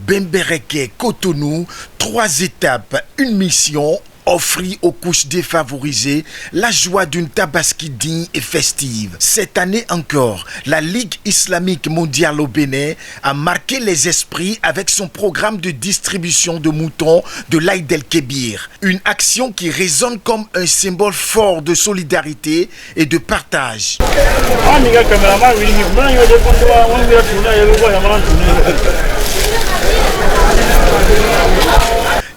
Bembereke, Cotonou, 3 étapes, une mission. Offrir aux couches défavorisées la joie d'une Tabaski digne et festive. Cette année encore, la Ligue islamique mondiale au Bénin a marqué les esprits avec son programme de distribution de moutons de l'Aïd el-Kébir. Une action qui résonne comme un symbole fort de solidarité et de partage.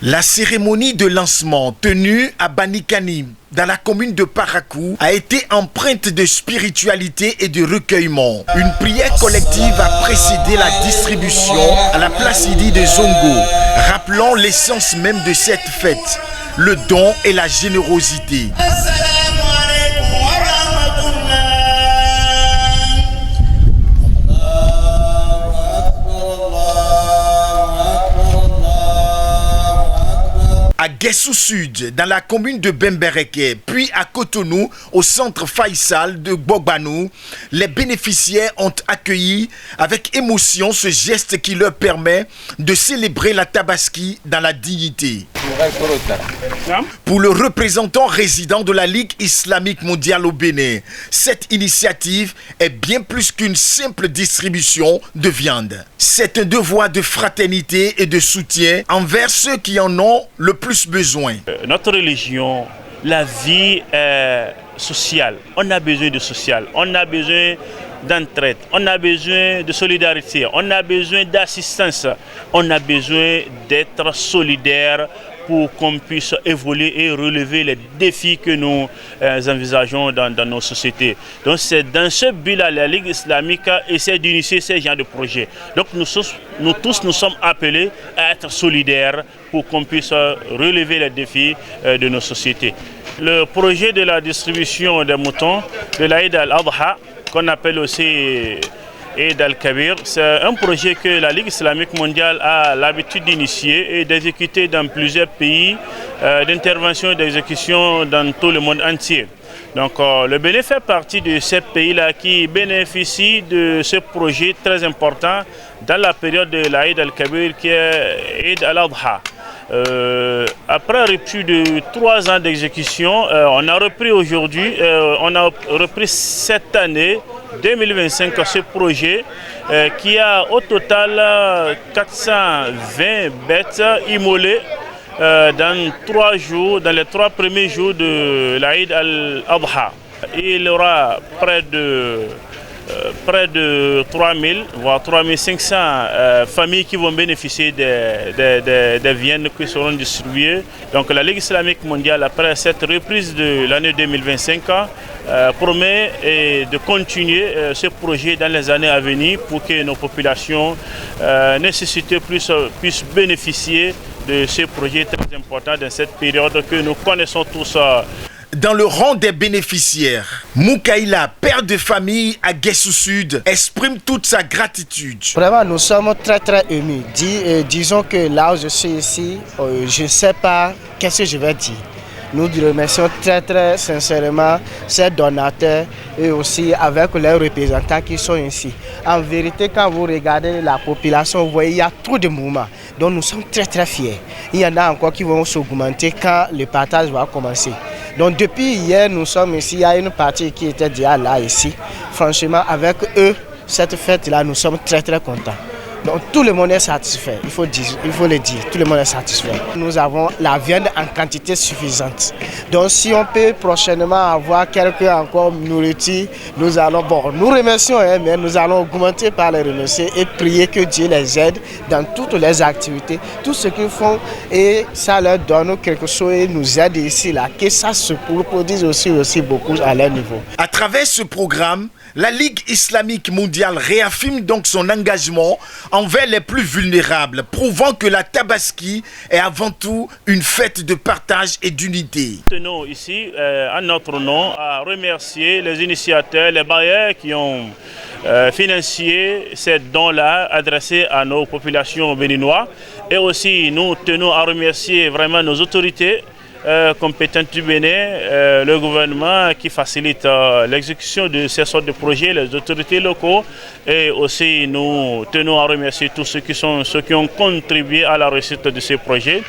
La cérémonie de lancement tenue à Banikani, dans la commune de Parakou, a été empreinte de spiritualité et de recueillement. Une prière collective a précédé la distribution à la place Idi de Zongo, rappelant l'essence même de cette fête, le don et la générosité. À Guessou Sud, dans la commune de Bembereke, puis à Cotonou, au centre Faisal de Gbogbanou, les bénéficiaires ont accueilli avec émotion ce geste qui leur permet de célébrer la Tabaski dans la dignité. Pour le représentant résident de la Ligue islamique mondiale au Bénin, cette initiative est bien plus qu'une simple distribution de viande. C'est un devoir de fraternité et de soutien envers ceux qui en ont le plus besoin. Notre religion, la vie est sociale. On a besoin de social, on a besoin d'entraide, on a besoin de solidarité, on a besoin d'assistance, on a besoin d'être solidaire pour qu'on puisse évoluer et relever les défis que nous envisageons dans nos sociétés. Donc c'est dans ce but-là, la Ligue islamique essaie d'initier ce genre de projet. Donc nous tous nous sommes appelés à être solidaires pour qu'on puisse relever les défis de nos sociétés. Le projet de la distribution des moutons de l'Aïd al-Adha, qu'on appelle aussi Eid al-Kabir, c'est un projet que la Ligue islamique mondiale a l'habitude d'initier et d'exécuter dans plusieurs pays, d'intervention et d'exécution dans tout le monde entier. Donc le Bénin fait partie de ces pays-là qui bénéficient de ce projet très important dans la période de l'Aïd al-Kabir qui est Eid al-Adha. Après rupture de 3 ans d'exécution, on a repris aujourd'hui, on a repris cette année 2025 ce projet qui a au total 420 bêtes immolées dans 3 jours, dans les 3 premiers jours de l'Aïd al-Adha. Il y aura près de 3000 voire 3500 familles qui vont bénéficier des viandes qui seront distribuées. Donc la Ligue islamique mondiale, après cette reprise de l'année 2025, promet de continuer ce projet dans les années à venir pour que nos populations nécessitées puissent bénéficier de ce projet très important dans cette période que nous connaissons tous. Dans le rang des bénéficiaires, Moukaïla, père de famille à Guessou Sud, exprime toute sa gratitude. Vraiment, nous sommes très émus. Disons que là où je suis ici, je ne sais pas qu'est-ce que je vais dire. Nous remercions très sincèrement ces donateurs et aussi avec les représentants qui sont ici. En vérité, quand vous regardez la population, vous voyez, il y a trop de mouvements. Donc nous sommes très fiers. Il y en a encore qui vont s'augmenter quand le partage va commencer. Donc depuis hier, nous sommes ici, il y a une partie qui était déjà là ici. Franchement, avec eux, cette fête-là, nous sommes très contents. Donc tout le monde est satisfait, il faut le dire, tout le monde est satisfait. Nous avons la viande en quantité suffisante. Donc si on peut prochainement avoir quelques encore nourriture, nous allons, nous remercions, mais nous allons augmenter par les remercier et prier que Dieu les aide dans toutes les activités, tout ce qu'ils font et ça leur donne quelque chose et nous aide ici, là, que ça se reproduise aussi beaucoup à leur niveau. À travers ce programme, la Ligue islamique mondiale réaffirme donc son engagement envers les plus vulnérables, prouvant que la Tabaski est avant tout une fête de partage et d'unité. Nous tenons ici, en notre nom, à remercier les initiateurs, les bailleurs qui ont financé ces dons-là adressés à nos populations béninoises. Et aussi, nous tenons à remercier vraiment nos autorités, compétentes du Bénin, le gouvernement qui facilite l'exécution de ces sortes de projets, les autorités locaux, et aussi nous tenons à remercier tous ceux qui ont contribué à la réussite de ces projets.